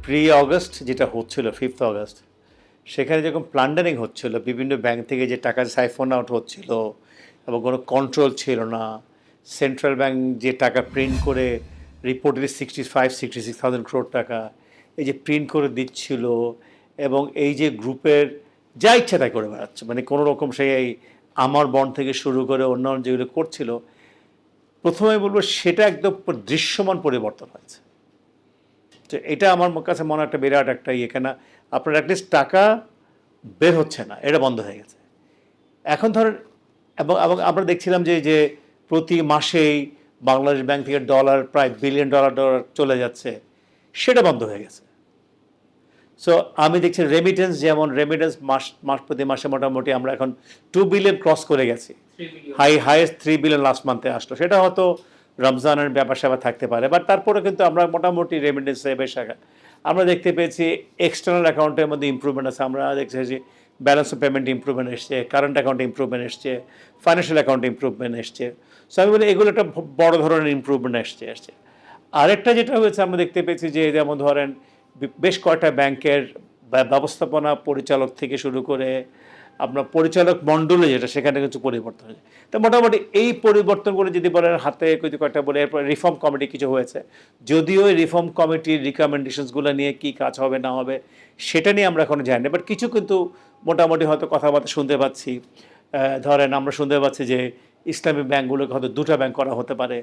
Pre August যেটা হচ্ছিল 5th August, সেখানে যখন প্লান্ডারিং হচ্ছিল, বিভিন্ন ব্যাংক থেকে যে টাকা সাইফন আউট হচ্ছিল এবং কোনো কন্ট্রোল ছিল না, সেন্ট্রাল ব্যাংক যে টাকা প্রিন্ট করে রিপোর্টেড 66,000 crore টাকা এই যে প্রিন্ট করে দিচ্ছিল, এবং এই যে গ্রুপের যা ইচ্ছা তাই করে বেড়াচ্ছে, মানে কোনো রকম সেই আমার বন্ড থেকে শুরু করে অন্যান্য যেগুলো করছিল, প্রথমে বলবো সেটা একদম দৃশ্যমান পরিবর্তন হয়েছে। তো এটা আমার কাছে মনে একটা বিরাট একটা এখানে আপনার অ্যাটলিস্ট টাকা বের হচ্ছে না, এটা বন্ধ হয়ে গেছে এখন ধরেন। এবং এবং আমরা দেখছিলাম যে যে প্রতি মাসেই বাংলাদেশ ব্যাংক থেকে ডলার প্রায় বিলিয়ন ডলার চলে যাচ্ছে, সেটা বন্ধ হয়ে গেছে। সো আমি দেখছি রেমিটেন্স, যেমন রেমিটেন্স মাস প্রতি মাসে মোটামুটি আমরা এখন 2 বিলিয়ন ক্রস করে গেছি, হাইয়েস্ট 3 বিলিয়ন লাস্ট মান্থে আসলো। সেটা হয়তো রমজানের ব্যাপার স্যাপার থাকতে পারে, বাট তারপরে কিন্তু আমরা মোটামুটি রেমিটেন্সে বেশ আমরা দেখতে পেয়েছি এক্সটার্নাল অ্যাকাউন্টের মধ্যে ইম্প্রুভমেন্ট আছে। আমরা দেখতেছি ব্যালেন্স অফ পেমেন্ট ইম্প্রুভমেন্ট এসছে, কারেন্ট অ্যাকাউন্টে ইম্প্রুভমেন্ট এসছে, ফাইন্যান্সিয়াল অ্যাকাউন্টে ইম্প্রুভমেন্ট এসছে। সো আমি বলি এগুলো একটা বড় ধরনের ইম্প্রুভমেন্ট এসছে। আরেকটা যেটা হয়েছে আমরা দেখতে পেয়েছি যে যেমন ধরেন বেশ কয়েকটা ব্যাংকের ব্যবস্থাপনা পরিচালক থেকে শুরু করে আপনার পরিচালক মণ্ডলে যেটা, সেখানে কিছু পরিবর্তন হয়েছে। তো মোটামুটি এই পরিবর্তনগুলো যদি বলেন হাতে কয়েকটা বলে, এরপর রিফর্ম কমিটি কিছু হয়েছে, যদিও এই রিফর্ম কমিটির রিকমেন্ডেশনসগুলো নিয়ে কী কাজ হবে না হবে সেটা নিয়ে আমরা এখনো জানি না, বাট কিছু কিন্তু মোটামুটি হয়তো কথাবার্তা শুনতে পাচ্ছি। ধরেন আমরা শুনতে পাচ্ছি যে ইসলামী ব্যাংকগুলোকে হয়তো 2টা ব্যাংক করা হতে পারে।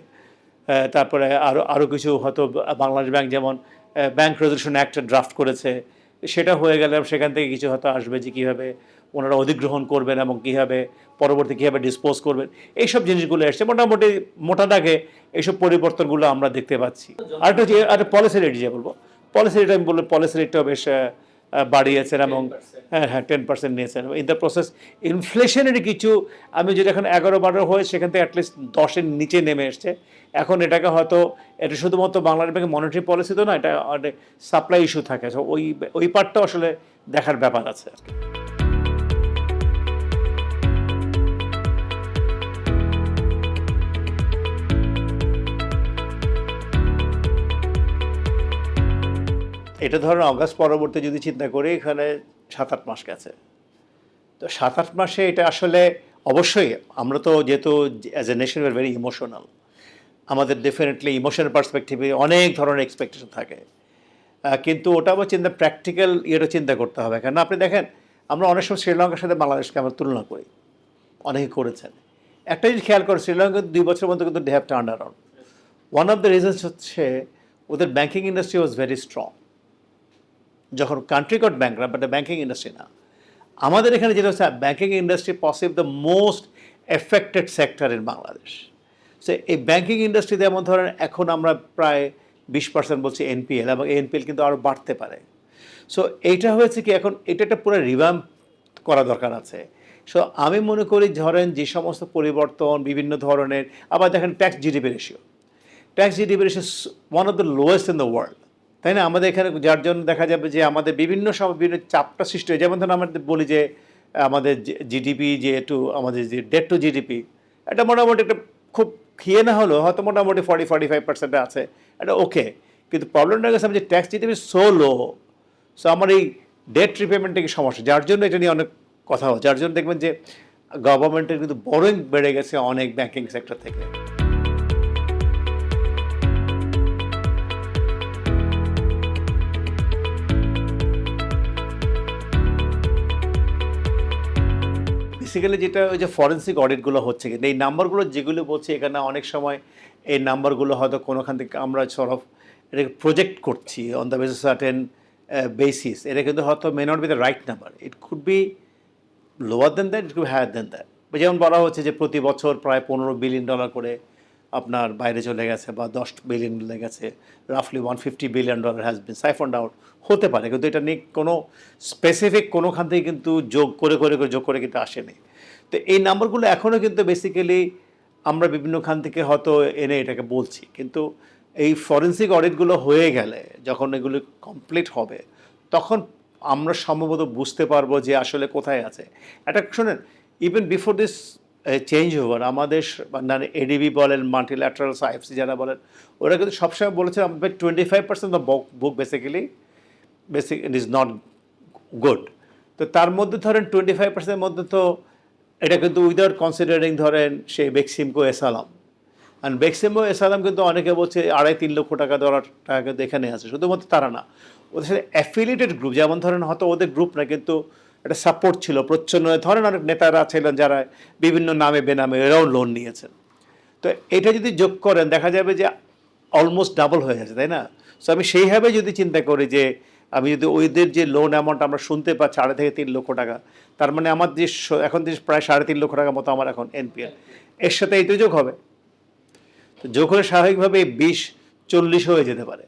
তারপরে আরও কিছু হয়তো বাংলাদেশ ব্যাংক যেমন ব্যাংক রেজলিউশন অ্যাক্ট ড্রাফট করেছে, সেটা হয়ে গেলে সেখান থেকে কিছু হয়তো আসবে যে কীভাবে ওনারা অধিগ্রহণ করবেন এবং কীভাবে পরবর্তী কীভাবে ডিসপোজ করবেন, এইসব জিনিসগুলো এসছে। মোটামুটি মোটা দাগে এইসব পরিবর্তনগুলো আমরা দেখতে পাচ্ছি। আরেকটা হচ্ছে একটা পলিসি রেট, যে বলবো পলিসি রেট, আমি বলবো পলিসি রেটটাও বেশ বাড়িয়েছেন এবং 10% নিয়েছেন। ইন দ্য প্রসেস ইনফ্লেশনের কিছু, আমি যেটা এখন 11-12 হয়ে সেখান থেকে অ্যাটলিস্ট 10-এর নিচে নেমে এসছে। এখন এটাকে হয়তো এটা শুধুমাত্র বাংলাদেশ ব্যাংকের মনিটারি পলিসি তো না, এটা সাপ্লাই ইস্যু থাকে। সো ওই পার্টটাও আসলে দেখার ব্যাপার আছে আর কি। এটা ধরেন অগাস্ট পরবর্তী যদি চিন্তা করি, এখানে 7-8 মাস গেছে। তো 7-8 মাসে এটা আসলে অবশ্যই আমরা তো যেহেতু as a nation very emotional, আমাদের ডেফিনেটলি ইমোশনাল পার্সপেক্টিভে অনেক ধরনের এক্সপেকটেশন থাকে, কিন্তু ওটা আবার প্র্যাকটিক্যাল ইয়েটা চিন্তা করতে হবে। কেন আপনি দেখেন আমরা অনেক সময় শ্রীলঙ্কার সাথে বাংলাদেশকে আমরা তুলনা করি, অনেকে করেছেন। একটা জিনিস খেয়াল করে, শ্রীলঙ্কা 2 বছরের মধ্যে কিন্তু they have turned around. One of the reasons হচ্ছে ওদের banking industry was very strong. যখন country got bankrupt, but banking industry না। আমাদের এখানে যেটা হচ্ছে banking industry possible the most affected sector in Bangladesh. So এই ব্যাঙ্কিং ইন্ডাস্ট্রি যেমন ধরেন এখন আমরা প্রায় 20% বলছি এনপিএল, এবং এনপিএল কিন্তু আরও বাড়তে পারে। সো এইটা হয়েছে কি, এখন এটা একটা পুরো রিভ্যাম্প করা দরকার আছে। সো আমি মনে করি ধরেন যে সমস্ত পরিবর্তন বিভিন্ন ধরনের, আবার দেখেন tax GDP ratio one of the lowest in the world, তাই না? আমাদের এখানে যার জন্য দেখা যাবে যে আমাদের বিভিন্ন সময় বিভিন্ন চাপটা সৃষ্টি হয়। যেমন ধরুন আমাদের বলি যে আমাদের জিডিপি যেহেতু আমাদের যে ডেট টু জিডিপি, এটা মোটামুটি একটা খুব খেয়ে না হলেও হয়তো মোটামুটি 40-45% আছে, এটা ওকে। কিন্তু প্রবলেমটা গেছে আমি যে ট্যাক্স জিডিপি সো লো, সো আমার এই ডেট রিপেমেন্টে কি সমস্যা, যার জন্য এটা নিয়ে অনেক কথা হয়। যার জন্য দেখবেন যে গভর্নমেন্টের কিন্তু বড়োইং বেড়ে গেছে অনেক ব্যাঙ্কিং সেক্টর থেকে। বেসিক্যালি যেটা ওই যে ফরেন্সিক অডিটগুলো হচ্ছে, কিন্তু এই নাম্বারগুলো যেগুলো বলছে এখানে অনেক সময় এই নাম্বারগুলো হয়তো কোনোখান থেকে আমরা সরফ এটাকে প্রজেক্ট করছি on the basis certain basis, এটা কিন্তু হয়তো may not be the right number. It could be lower than that, it could be higher than that. যেমন বলা হচ্ছে যে প্রতি বছর প্রায় $15 বিলিয়ন করে আপনার বাইরে চলে গেছে, বা 10 বিলিয়ন চলে গেছে, রাফলি $150 বিলিয়ন হ্যাজ বিন সাইফন্ড আউট, হতে পারে। কিন্তু এটা নিয়ে কোনো স্পেসিফিক কোনোখান থেকে কিন্তু যোগ করে কিন্তু আসেনি। তো এই নাম্বারগুলো এখনও কিন্তু বেসিক্যালি আমরা বিভিন্ন খান থেকে হয়তো এনে এটাকে বলছি, কিন্তু এই ফরেন্সিক অডিটগুলো হয়ে গেলে যখন এগুলো কমপ্লিট হবে, তখন আমরা সম্ভবত বুঝতে পারবো যে আসলে কোথায় আছে। এটা শোনেন, even before this change over আমাদের মানে এডিবি বলেন, মাল্টিল্যাটারালস, আইএফসি যারা বলেন, ওরা কিন্তু সবসময় বলেছে আমাদের 25% the book basically basic it is not good. তো তার মধ্যে ধরেন 25% মধ্যে তো এটা কিন্তু উইদাউট কনসিডারিং ধরেন সেই বেক্সিমকো এসালাম, অ্যান্ড বেক্সিমকো এসালাম কিন্তু অনেকে বলছে 2.5-3 লক্ষ টাকা দেওয়ার টাকা কিন্তু এখানে আছে। শুধুমাত্র তারা না, ওদের সাথে অ্যাফিলিয়েটেড গ্রুপ, যেমন ধরেন হয়তো ওদের গ্রুপ না কিন্তু একটা সাপোর্ট ছিল প্রচ্ছন্ন, ধরেন অনেক নেতারা ছিলেন যারা বিভিন্ন নামে বেনামে এরাও লোন নিয়েছেন। তো এটা যদি যোগ করেন দেখা যাবে যে অলমোস্ট ডাবল হয়ে যাচ্ছে, তাই না? সো আমি সেইভাবে যদি চিন্তা করি যে আমি যদি ওইদের যে লোন অ্যামাউন্ট আমরা শুনতে পাচ্ছি 2.5-3 লক্ষ টাকা, তার মানে আমার যে এখন যে প্রায় 3.5 লক্ষ টাকা মতো আমার এখন এনপিএল, এর সাথে এইটা যোগ হবে। তো যোগ হলে স্বাভাবিকভাবে 20-40 হয়ে যেতে পারে।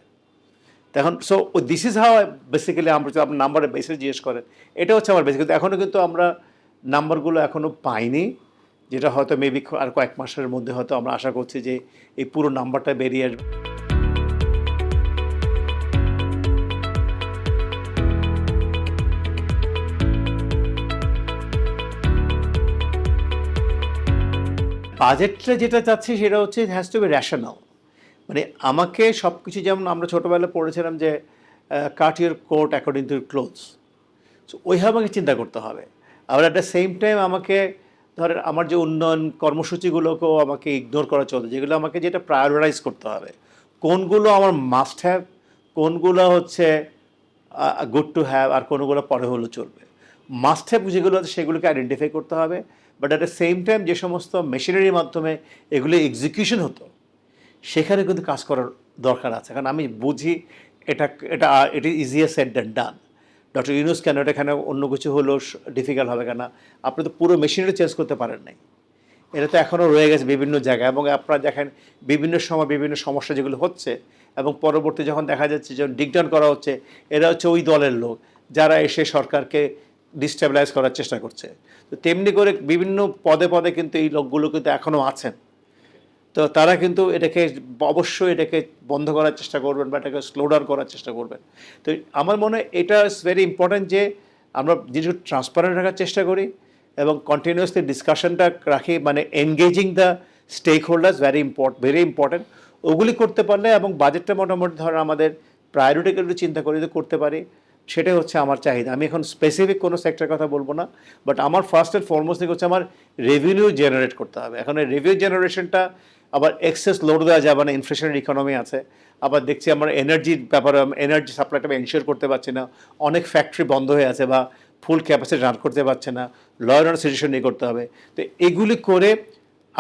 এখন so this is how basically আমরা যদি আপনার নাম্বারের বেসিস জিজ্ঞেস করেন, এটা হচ্ছে আমার বেসিক। কিন্তু এখনও কিন্তু আমরা নাম্বারগুলো এখনও পাইনি, যেটা হয়তো মেবি আর কয়েক মাসের মধ্যে হয়তো আমরা আশা করছি যে এই পুরো নাম্বারটা বেরিয়ে আসবে। বাজেটটা যেটা চাচ্ছি সেটা হচ্ছে হ্যাজ টু বি র্যাশনাল। মানে আমাকে সব কিছু, যেমন আমরা ছোটোবেলায় পড়েছিলাম যে cut your coat according to your clothes, so ওইভাবে আমাকে চিন্তা করতে হবে। আবার অ্যাট দ্য সেম টাইম আমাকে ধরেন আমার যে উন্নয়ন কর্মসূচিগুলোকেও আমাকে ইগনোর করা চলছে, যেগুলো আমাকে যেটা প্রায়োরিটাইজ করতে হবে, কোনগুলো আমার মাস্ট হ্যাভ, কোনগুলো হচ্ছে গুড টু হ্যাভ, আর কোনগুলো পরে হলেও চলবে। মাস্ট হ্যাভ যেগুলো আছে সেগুলোকে আইডেন্টিফাই করতে হবে, but at the same time যে সমস্ত মেশিনারির মাধ্যমে এগুলো এক্সিকিউশন হতো সেখানে কিন্তু কাজ করার দরকার আছে। কারণ আমি বুঝি এটা এটা it is easier said than done. Doctor Yunus কেন এটা এখানে অন্য কিছু হলেও ডিফিকাল্ট হবে কেন? আপনি তো পুরো মেশিনারি চেঞ্জ করতে পারেন নাই, এটা তো এখনও রয়ে গেছে বিভিন্ন জায়গায়। এবং আপনারা দেখেন বিভিন্ন সময় বিভিন্ন সমস্যা যেগুলো হচ্ছে, এবং পরবর্তী যখন দেখা যাচ্ছে যখন ডিকডাউন করা হচ্ছে, এরা হচ্ছে ওই দলের লোক যারা এসে সরকারকে ডিস্টেবিলাইজ করার চেষ্টা করছে। তো তেমনি করে বিভিন্ন পদে পদে কিন্তু এই লোকগুলো কিন্তু এখনও আছেন। তো তারা কিন্তু এটাকে অবশ্যই এটাকে বন্ধ করার চেষ্টা করবেন বা এটাকে স্লো ডাউন করার চেষ্টা করবেন। তো আমার মনে হয় এটা ইজ ভেরি ইম্পর্ট্যান্ট যে আমরা জিনিসগুলো ট্রান্সপারেন্ট রাখার চেষ্টা করি এবং কন্টিনিউয়াসলি ডিসকাশনটা রাখি, মানে engaging the stakeholders very important. ওগুলি করতে পারলে এবং বাজেটটা মোটামুটি ধরেন আমাদের প্রায়োরিটিগুলো চিন্তা করে যদি করতে পারি, সেটাই হচ্ছে আমার চাহিদা। আমি এখন স্পেসিফিক কোনো সেক্টরের কথা বলবো না, বাট আমার ফার্স্ট অ্যান্ড ফরমোস্ট দিক হচ্ছে আমার রেভিনিউ জেনারেট করতে হবে। এখন এই রেভিনিউ জেনারেশনটা আবার এক্সেস লোড দেওয়া যাবে না, ইনফ্লেশনের ইকোনমি আছে। আবার দেখছি আমরা এনার্জির ব্যাপারে এনার্জি সাপ্লাইটা এনশিওর করতে পারছি না, অনেক ফ্যাক্টরি বন্ধ হয়ে আছে বা ফুল ক্যাপাসিটি রান করতে পারছে না, ল অ্যান্ড অর্ডার সিচুয়েশন নিয়ে করতে হবে। তো এগুলি করে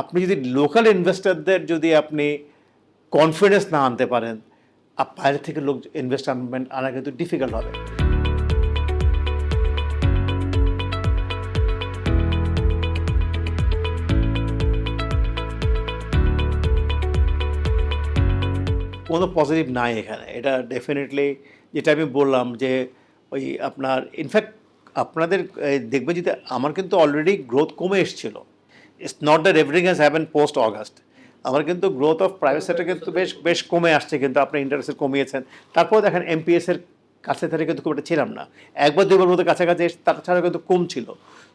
আপনি যদি লোকাল ইনভেস্টরদের যদি আপনি কনফিডেন্স না আনতে পারেন, বাইরে থেকে লোক ইনভেস্টমেন্ট আনা কিন্তু ডিফিকাল্ট হবে। কোনো পজিটিভ নাই এখানে। এটা ডেফিনেটলি যেটা আমি বললাম যে ওই আপনার ইনফ্যাক্ট আপনাদের দেখবেন যদি আমার কিন্তু অলরেডি গ্রোথ কমে এসেছিলো। It's not that everything has happen post August. আমার কিন্তু গ্রোথ অফ প্রাইভেট সেক্টর কিন্তু বেশ কমে আসছে, কিন্তু আপনি ইন্টারেস্ট কমিয়েছেন। তারপর দেখেন এমপিএসের কাছে থেকে কিন্তু খুব একটা ছিলাম না, একবার দুবার মতো কাছাকাছি তাছাড়া কিন্তু কম ছিল।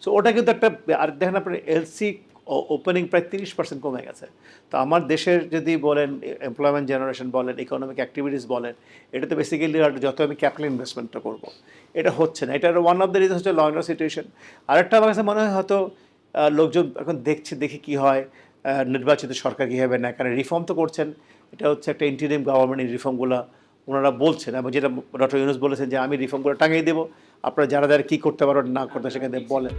সো ওটা কিন্তু একটা, আর দেখেন আপনার এলসি ওপেনিং প্রায় 30% কমে গেছে। তো আমার দেশের যদি বলেন এমপ্লয়মেন্ট জেনারেশন বলেন, ইকোনমিক অ্যাক্টিভিটিস বলেন, এটা তো বেসিক্যালি যত আমি ক্যাপিটাল ইনভেস্টমেন্টটা করবো এটা হচ্ছে না। এটার ওয়ান অফ দ্য রিজন হচ্ছে ল অ্যান্ড অর্ডার সিচুয়েশন। আরেকটা আমার কাছে মনে হয় হয়তো লোকজন এখন দেখি কী হয়, নির্বাচিত সরকার কীভাবে না, কারণ রিফর্ম তো করছেন, এটা হচ্ছে একটা ইন্টারিম গভর্নমেন্ট, এই রিফর্মগুলো ওনারা বলছেন। এবং যেটা ডক্টর ইউনুস বলেছেন যে আমি রিফর্মগুলো টাঙিয়ে দেবো, আপনারা যারা যারা কী করতে পারেন না করতে সেখানে বলেন।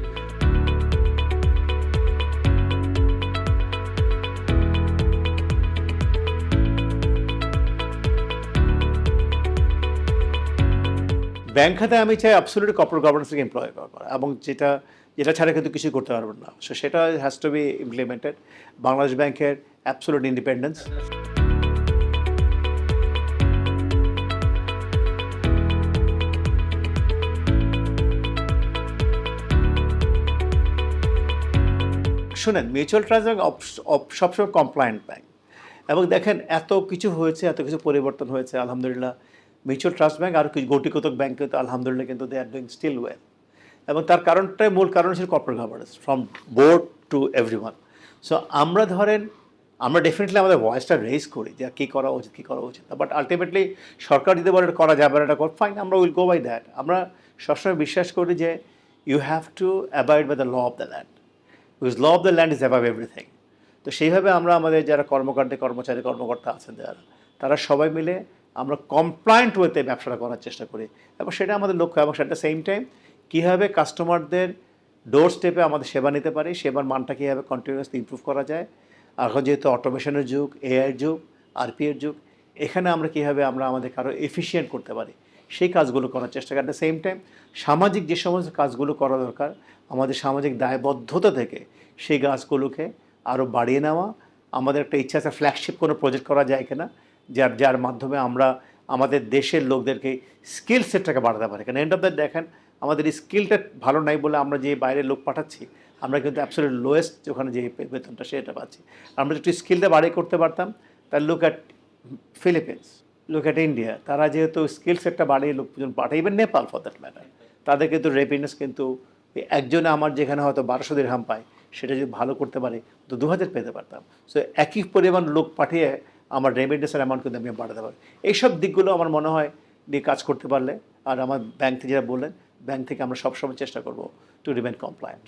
ব্যাংক খাতে আমি চাই অ্যাবসলিউটলি কর্পোরেট গভর্নেন্সকে এমপ্লয় করা, এবং যেটা ছাড়া কিন্তু কিছুই করতে পারবেন না। সো সেটা has to be implemented. Bangladesh ব্যাংকের অ্যাবসলিউট ইন্ডিপেন্ডেন্স, শুনেন মিউচুয়াল ট্রাস্ট ব্যাংক সবসময় কমপ্লায়েন্ট ব্যাংক, এবং দেখেন এত কিছু হয়েছে, এত কিছু পরিবর্তন হয়েছে আলহামদুলিল্লাহ। মিউচুয়াল ট্রাস্ট ব্যাংক আর কিছু গটিকতক ব্যাংক কিন্তু আলহামদুলিল্লাহ কিন্তু দে আর ডুইং স্টিল ওয়েল, এবং তার কারণটাই মূল কারণ হচ্ছে corporate governance from board to everyone. So আমরা ধরেন আমরা ডেফিনেটলি আমাদের ভয়েসটা রেজ করি যে কী করা উচিত কী করা উচিত না, বাট আলটিমেটলি সরকার যদি বলে এটা করা যাবে না, এটা কর, ফাইন, আমরা উইল গো বাই দ্যাট। আমরা সবসময় বিশ্বাস করি যে you have to abide by the law of the land, because law of the land is above everything. তো সেইভাবে আমরা আমাদের যারা কর্মচারী কর্মকর্তা আছেন যারা, তারা সবাই মিলে আমরা কমপ্লায়েন্ট ওয়েতে ব্যবসাটা করার চেষ্টা করি, এবং সেটা আমাদের লক্ষ্য। এবং সেটা সেম টাইম কীভাবে কাস্টমারদের ডোর স্টেপে আমাদের সেবা নিতে পারি, সেবার মানটা কীভাবে কন্টিনিউয়াসলি ইমপ্রুভ করা যায়। এখন যেহেতু অটোমেশনের যুগ, এআইয়ের যুগ, আরপিএর যুগ, এখানে আমরা কীভাবে আমরা আমাদেরকে আরও এফিশিয়েন্ট করতে পারি সেই কাজগুলো করার চেষ্টা করি। অ্যাট দ্য সেম টাইম সামাজিক যে সমস্ত কাজগুলো করা দরকার আমাদের সামাজিক দায়বদ্ধতা থেকে, সেই কাজগুলোকে আরও বাড়িয়ে নেওয়া। আমাদের একটা ইচ্ছা আছে ফ্ল্যাগশিপ কোনো প্রজেক্ট করা যায় কিনা, যার মাধ্যমে আমরা আমাদের দেশের লোকদেরকে স্কিল সেটটাকে বাড়াতে পারি। কারণ এন্ড অফ দ্য দেখেন আমাদের এই স্কিলটা ভালো নাই বলে আমরা যে বাইরের লোক পাঠাচ্ছি, আমরা কিন্তু অ্যাবসলিউট লোয়েস্ট ওখানে যে বেতনটা সেটা পাচ্ছি। আমরা যদি স্কিলটা বাড়িয়ে করতে পারতাম, তাহলে look at Philippines, look at India, তারা যেহেতু স্কিল সেটটা বাড়িয়ে লোকজন পাঠায়, even Nepal for that matter, তাদের কিন্তু রেভিনিউস কিন্তু একজনে আমার যেখানে হয়তো 1200 দিরহাম পায়, সেটা যদি ভালো করতে পারে তো 2000 পেতে পারতাম। সো একই পরিমাণ লোক পাঠিয়ে আমার রেমিটেন্সের অ্যামাউন্ট কিন্তু আমি বাড়াতে পারি। এইসব দিকগুলো আমার মনে হয় নিয়ে কাজ করতে পারলে, আর আমার ব্যাংক থেকে যেটা বললেন, ব্যাংক থেকে আমরা সবসময় চেষ্টা করব টু রিমেন কমপ্লায়েন্ট।